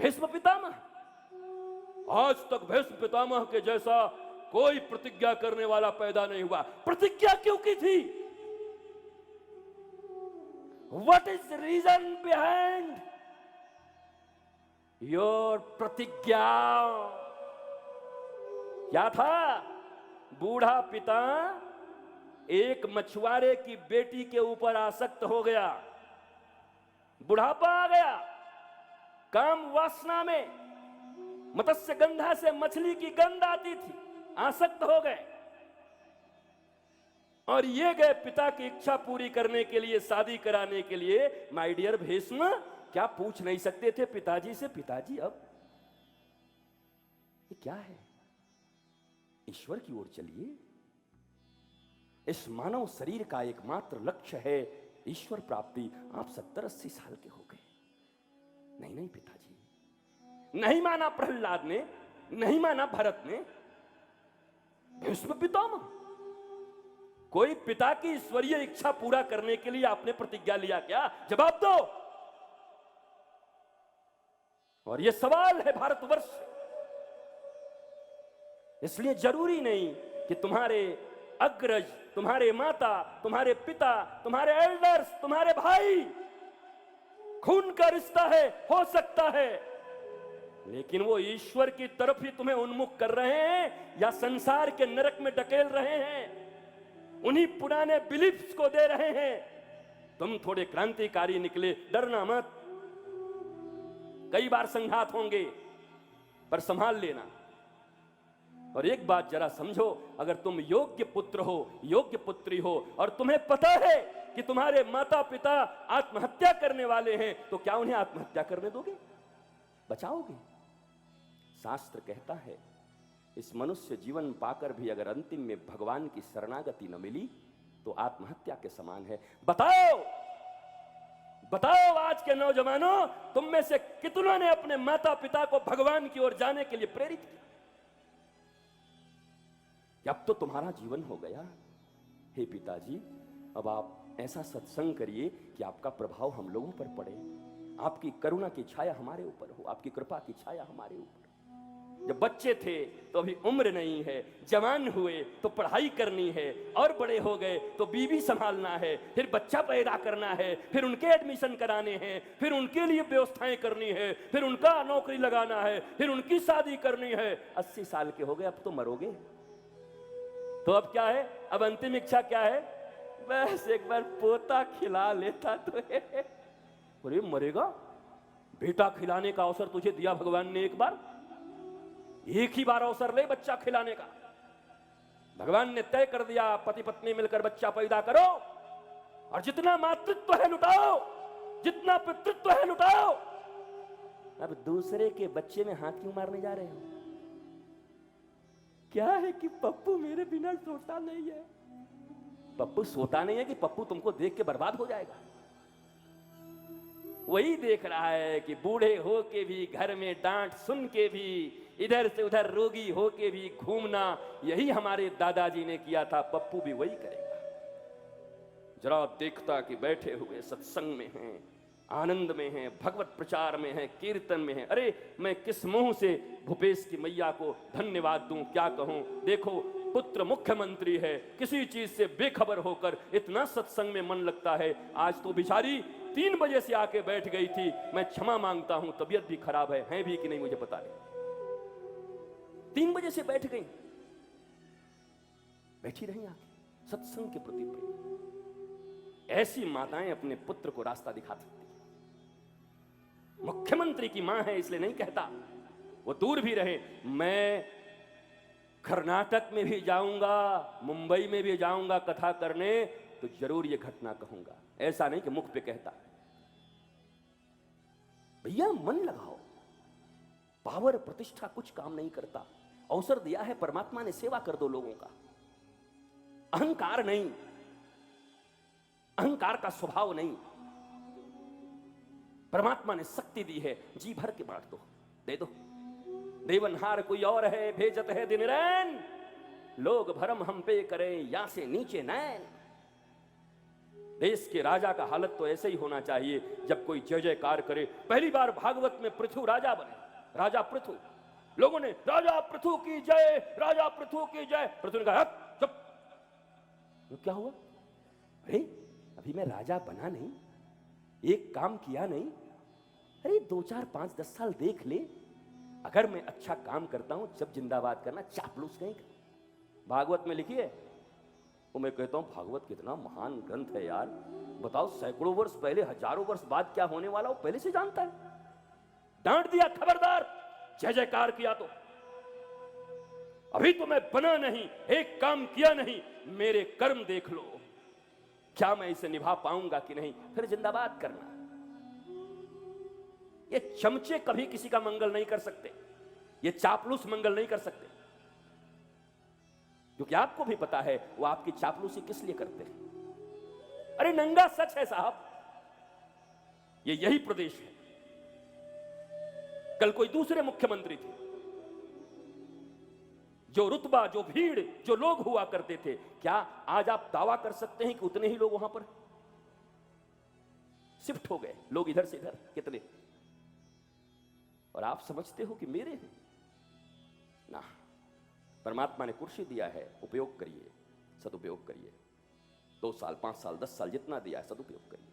भीष्म पितामह, आज तक भीष्म पितामह के जैसा कोई प्रतिज्ञा करने वाला पैदा नहीं हुआ। प्रतिज्ञा क्यों की थी? What is the reason behind your प्रतिज्ञा? क्या था? बूढ़ा पिता एक मछुआरे की बेटी के ऊपर आसक्त हो गया, बुढ़ापा आ गया, काम वासना में मत्स्य गंधा से मछली की गंध आती थी, आसक्त हो गए और ये गए पिता की इच्छा पूरी करने के लिए, शादी कराने के लिए। माय डियर भीष्म, क्या पूछ नहीं सकते थे पिताजी से, पिताजी अब ये क्या है? ईश्वर की ओर चलिए। इस मानव शरीर का एकमात्र लक्ष्य है ईश्वर प्राप्ति। आप 70-80 साल के हो गए। नहीं नहीं पिताजी, नहीं माना प्रहलाद ने, नहीं माना भरत ने। भीष्म पितामह, कोई पिता की ईश्वरीय इच्छा पूरा करने के लिए आपने प्रतिज्ञा लिया क्या? जवाब दो। और यह सवाल है भारतवर्ष से। इसलिए जरूरी नहीं कि तुम्हारे अग्रज, तुम्हारे माता, तुम्हारे पिता, तुम्हारे एल्डर्स, तुम्हारे भाई खून का रिश्ता है, हो सकता है, लेकिन वो ईश्वर की तरफ ही तुम्हें उन्मुख कर रहे हैं या संसार के नरक में ढकेल रहे हैं, उन्हीं पुराने बिलीफ्स को दे रहे हैं। तुम थोड़े क्रांतिकारी निकले, डरना मत। कई बार संघात होंगे, पर संभाल लेना। और एक बात जरा समझो, अगर तुम योग्य पुत्र हो, योग्य पुत्री हो, और तुम्हें पता है कि तुम्हारे माता पिता आत्महत्या करने वाले हैं, तो क्या उन्हें आत्महत्या करने दोगे? बचाओगे? शास्त्र कहता है, इस मनुष्य जीवन पाकर भी अगर अंतिम में भगवान की शरणागति न मिली तो आत्महत्या के समान है। बताओ बताओ, आज के नौजवानों, तुम में से कितनों ने अपने माता पिता को भगवान की ओर जाने के लिए प्रेरित किया? अब तो तुम्हारा जीवन हो गया। हे पिताजी, अब आप ऐसा सत्संग करिए कि आपका प्रभाव हम लोगों पर पड़े, आपकी करुणा की छाया हमारे ऊपर हो, आपकी कृपा की छाया हमारे ऊपर। जब बच्चे थे तो अभी उम्र नहीं है, जवान हुए तो पढ़ाई करनी है, और बड़े हो गए तो बीवी संभालना है, फिर बच्चा पैदा करना है, फिर उनके एडमिशन कराने हैं, फिर उनके लिए व्यवस्थाएं करनी है, फिर उनका नौकरी लगाना है, फिर उनकी शादी करनी है। 80 साल के हो गए, अब तो मरोगे। तो अब क्या है? अब अंतिम इच्छा क्या है? बस एक बार पोता खिला लेता तो है। अरे मरेगा? बेटा खिलाने का अवसर तुझे दिया भगवान ने, एक बार, एक ही बार अवसर ले बच्चा खिलाने का। भगवान ने तय कर दिया, पति पत्नी मिलकर बच्चा पैदा करो और जितना मातृत्व है लुटाओ, जितना पितृत्व है लुटाओ। अब दूसरे के बच्चे में हाथ क्यों मारने जा रहे हो? क्या है कि पप्पू मेरे बिना सोता नहीं है। पप्पू सोता नहीं है कि पप्पू तुमको देख के बर्बाद हो जाएगा? वही देख रहा है कि बूढ़े हो के भी घर में डांट सुन के भी इधर से उधर रोगी हो के भी घूमना, यही हमारे दादाजी ने किया था, पप्पू भी वही करेगा। जरा देखता कि बैठे हुए सत्संग में हैं, आनंद में हैं, भगवत प्रचार में हैं, कीर्तन में हैं। अरे मैं किस मुंह से भूपेश की मैया को धन्यवाद दूं, क्या कहूं? देखो, पुत्र मुख्यमंत्री है, किसी चीज से बेखबर होकर इतना सत्संग में मन लगता है। आज तो बेचारी 3 बजे से आके बैठ गई थी। मैं क्षमा मांगता हूं, तबीयत भी खराब है भी कि नहीं मुझे पता नहीं। 3 बजे से बैठ गई, बैठी रही आके सत्संग के प्रति प्रेम। ऐसी माताएं अपने पुत्र को रास्ता दिखा सकती। मुख्यमंत्री की मां है इसलिए नहीं कहता, वो दूर भी रहे। मैं कर्नाटक में भी जाऊंगा, मुंबई में भी जाऊंगा कथा करने, तो जरूर ये घटना कहूंगा। ऐसा नहीं कि मुख पे कहता। भैया मन लगाओ, पावर प्रतिष्ठा कुछ काम नहीं करता। अवसर दिया है परमात्मा ने, सेवा कर दो लोगों का। अहंकार नहीं, अहंकार का स्वभाव नहीं। परमात्मा ने शक्ति दी है, जी भर के बांट दो, दे दो। देवनहार कोई और है, भेजत है दिन रैन, लोग भरम हम पे करें या से नीचे नैन। देश के राजा का हालत तो ऐसे ही होना चाहिए, जब कोई जय जयकार करे। पहली बार भागवत में पृथु राजा बने, राजा पृथु। लोगों ने राजा पृथु की जय, राजा पृथु की जय। पृथु ने कहा चुप। तो क्या हुआ? अरे अभी मैं राजा बना नहीं, एक काम किया नहीं। अरे 2 4 5 10 साल देख ले, अगर मैं अच्छा काम करता हूं जब जिंदाबाद करना, चापलूस कहीं का। भागवत में लिखी है। वो मैं कहता हूं भागवत कितना महान ग्रंथ है यार। बताओ, सैकड़ों वर्ष पहले, हजारों वर्ष बाद क्या होने वाला वो पहले से जानता है। डांट दिया, खबरदार, जय जयकार किया तो। अभी तो मैं बना नहीं, एक काम किया नहीं, मेरे कर्म देख लो, क्या मैं इसे निभा पाऊंगा कि नहीं, फिर जिंदाबाद करना। ये चमचे कभी किसी का मंगल नहीं कर सकते, ये चापलूस मंगल नहीं कर सकते, क्योंकि आपको भी पता है वो आपकी चापलूसी किस लिए करते हैं। अरे नंगा सच है साहब, ये यही प्रदेश है। कल कोई दूसरे मुख्यमंत्री थे, जो रुतबा, जो भीड़, जो लोग हुआ करते थे, क्या आज आप दावा कर सकते हैं कि उतने ही लोग वहां पर शिफ्ट हो गए? लोग इधर से इधर कितने, और आप समझते हो कि मेरे हैं ना। परमात्मा ने कुर्सी दिया है, उपयोग करिए, सदुपयोग करिए। 2 साल, 5 साल, 10 साल जितना दिया है, सदुपयोग करिए।